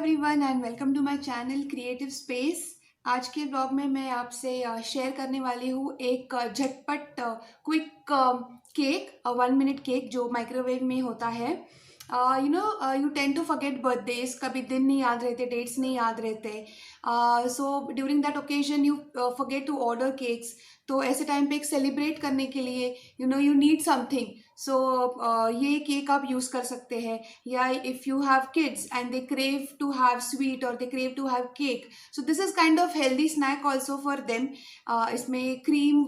Everyone and welcome to my channel creative space. आज के blog में मैं आपसे शेयर करने वाली हूँ एक झटपट क्विक केक, 1 मिनट केक जो माइक्रोवेव में होता है। You tend to forget birthdays, कभी दिन नहीं याद रहते, डेट्स नहीं याद रहते। So during that occasion you forget to order cakes. तो ऐसे टाइम पे एक सेलिब्रेट करने के लिए यू नीड समथिंग। सो ये केक आप यूज़ कर सकते हैं। या if you have kids and they crave to have sweet और they crave to have cake, so this is kind of healthy snack also for them. इसमें क्रीम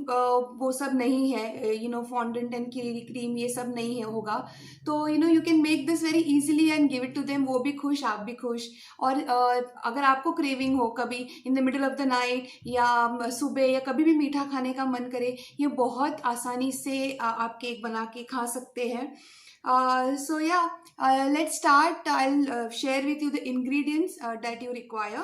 वो सब नहीं है, फॉन्डेंट एंड क्रीम ये सब नहीं है होगा। तो you can make this very easily and give it to them. वो भी खुश, आप भी खुश। और अगर आपको क्रेविंग हो कभी in the middle of the night या सुबह या कभी भी मीठा खाने का मन करे, ये बहुत आसानी से आप केक बना के खा सकते हैं। So yeah, let's start. I'll share with you the ingredients that you require.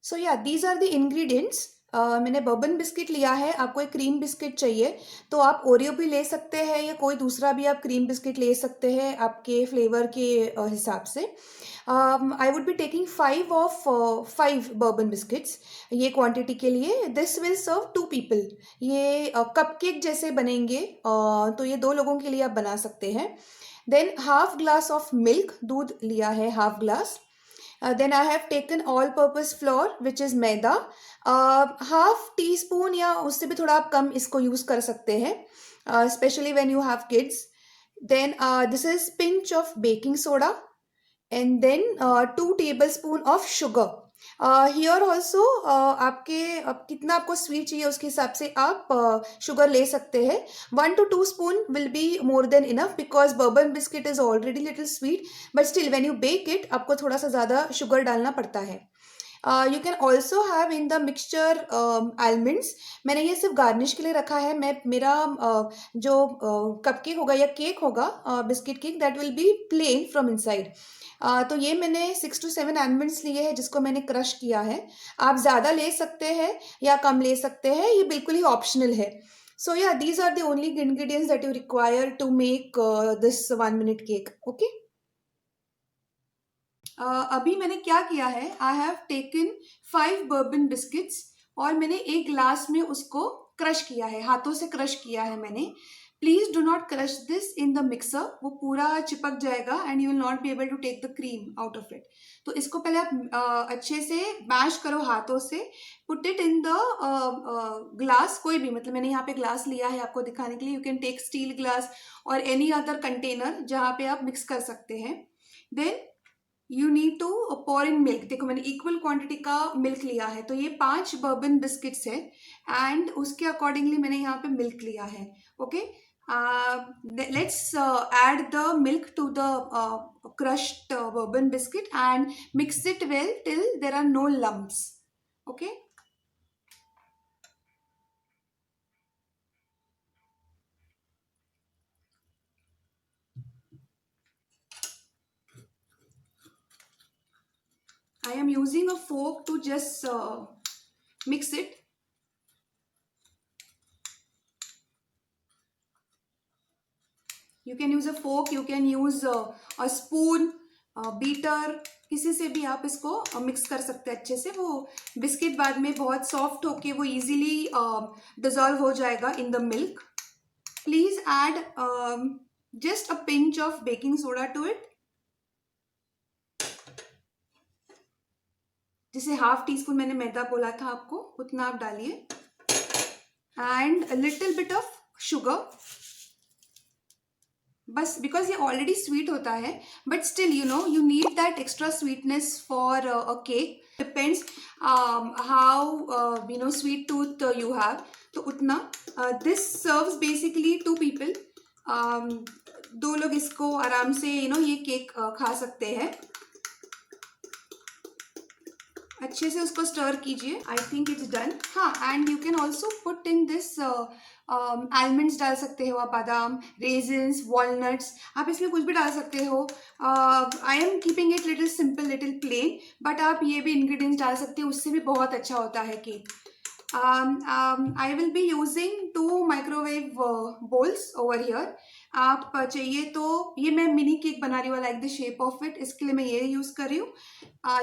So yeah, these are the ingredients. मैंने बर्बन बिस्किट लिया है। आपको एक क्रीम बिस्किट चाहिए तो आप ओरियो भी ले सकते हैं या कोई दूसरा भी आप क्रीम बिस्किट ले सकते हैं आपके फ्लेवर के हिसाब से। I would be taking 5 bourbon biscuits ये क्वांटिटी के लिए। This will serve 2 people. ये कपकेक जैसे बनेंगे, तो ये 2 लोगों के लिए आप बना सकते हैं। Than half glass of milk, दूध लिया है half glass. Then I have taken all purpose flour which is maida, half tea spoon या उससे भी थोड़ा आप कम इसको यूज कर सकते हैं, specially when you have kids. Then this is pinch of baking soda and then 2 tablespoon of sugar. Here also आप कितना आपको स्वीट चाहिए उसके हिसाब से आप शुगर ले सकते हैं। 1 to 2 spoon will be more than enough because bourbon biscuit is already little sweet, but still when you bake it आपको थोड़ा सा ज़्यादा शुगर डालना पड़ता है। You can also have in the mixture almonds. मैंने ये सिर्फ गार्निश के लिए रखा है। मेरा जो कपकेक होगा या केक होगा, biscuit cake, that will be plain from inside. तो ये मैंने 6 to 7 आलमंड्स लिए हैं जिसको मैंने क्रश किया है। आप ज़्यादा ले सकते हैं या कम ले सकते हैं, ये बिल्कुल ही ऑप्शनल है। सो या these are the only ingredients that you require to make this 1 minute cake. Okay, अभी मैंने क्या किया है, I have taken 5 bourbon biscuits और मैंने एक ग्लास में उसको क्रश किया है, हाथों से क्रश किया है मैंने। Please do not crush this in the mixer, वो पूरा चिपक जाएगा and you will not be able to take the cream out of it. तो इसको पहले आप अच्छे से मैश करो हाथों से। Put it in the glass, कोई भी, मतलब मैंने यहाँ पे ग्लास लिया है आपको दिखाने के लिए। You can take steel glass और एनी अदर कंटेनर जहाँ पे आप मिक्स कर सकते हैं। Then you need to pour in milk. देखो मैंने इक्वल क्वांटिटी का मिल्क लिया है, तो ये 5 बर्बन बिस्किट्स है एंड उसके अकॉर्डिंगली मैंने यहाँ पे मिल्क लिया है। Okay, let's add the milk to the crushed bourbon biscuit and mix it well till there are no lumps. Okay, I am using a fork to just mix it. You can use a fork, you can use a spoon, beater, किसी से भी आप इसको mix कर सकते हैं अच्छे से। वो बिस्किट बाद में बहुत सॉफ्ट होके वो इजीली डिजॉल्व हो जाएगा in the milk. Please add just a pinch of baking soda to it, जिसे हाफ टी स्पून मैंने मैदा बोला था आपको, उतना आप डालिए। And a little bit of sugar, बस, बिकॉज ये ऑलरेडी स्वीट होता है, but still you need that extra sweetness for a cake. Depends how sweet tooth you have, तो उतना। This serves basically 2 people. 2 लोग इसको आराम से ये केक खा सकते हैं। अच्छे से उसको स्टर कीजिए। I think it's done. हाँ, and you can also put in this almonds डाल सकते हो आप, बादाम, रेजिन्स, वॉलनट्स, आप इसमें कुछ भी डाल सकते हो। I am keeping it little simple, little plain, but आप ये भी इंग्रेडिएंट्स डाल सकते हो, उससे भी बहुत अच्छा होता है cake. I will be using 2 microwave bowls over here. आप चाहिए तो ये मैं मिनी केक बना रही हूँ, like the shape of it, इसके लिए मैं ये यूज़ कर रही हूँ।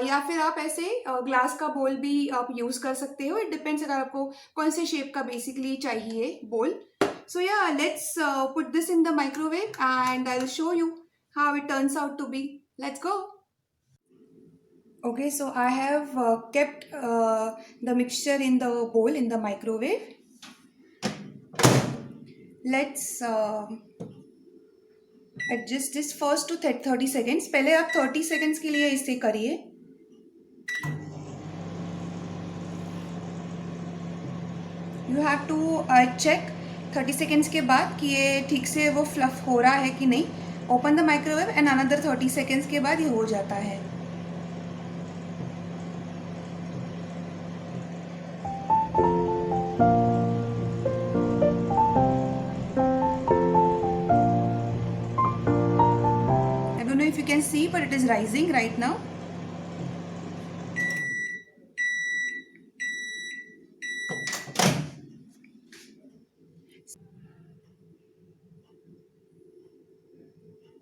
या फिर आप ऐसे ग्लास का बोल भी आप यूज़ कर सकते हो। इट डिपेंड्स अगर आपको कौन से शेप का बेसिकली चाहिए बोल। So yeah, let's put this in the microwave and I'll show you how it turns out to be. Let's go. Okay, so I have kept the mixture in the bowl in the microwave. Let's adjust this first to 30 seconds. पहले आप 30 seconds के लिए इसे करिए. You have to check 30 seconds के बाद कि ये ठीक से वो फ्लफ हो रहा है कि नहीं. Open the microwave and another 30 seconds के बाद ये हो जाता है. If you can see, but it is rising right now.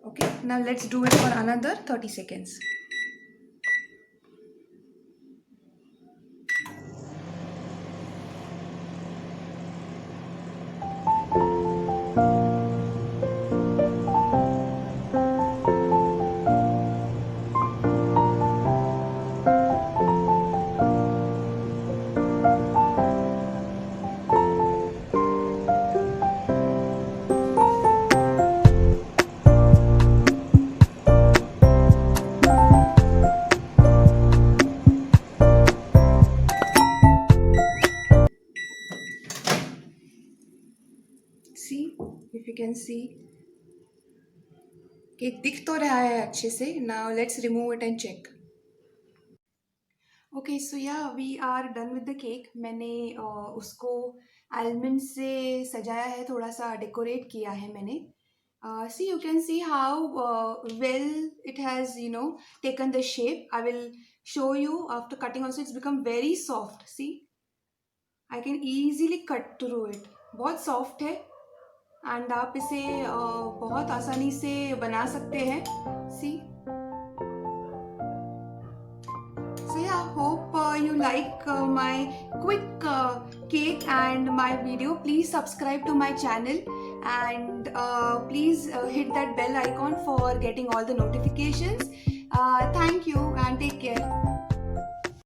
Okay, now let's do it for another 30 seconds. See, if you can see, cake दिख तो रहा है अच्छे से. Now let's remove it and check. Okay, so yeah, we are done with the cake. मैंने उसको almond से सजाया है, थोड़ा सा डेकोरेट किया है मैंने. See, you can see how well it has, taken the shape. I will show you after cutting also. It's become very soft. See, I can easily cut through it. बहुत soft है. And आप इसे बहुत आसानी से बना सकते हैं. सी, सो या hope you like my quick cake and my video. Please subscribe to my channel and please hit that bell icon for getting all the notifications. Thank you and take care.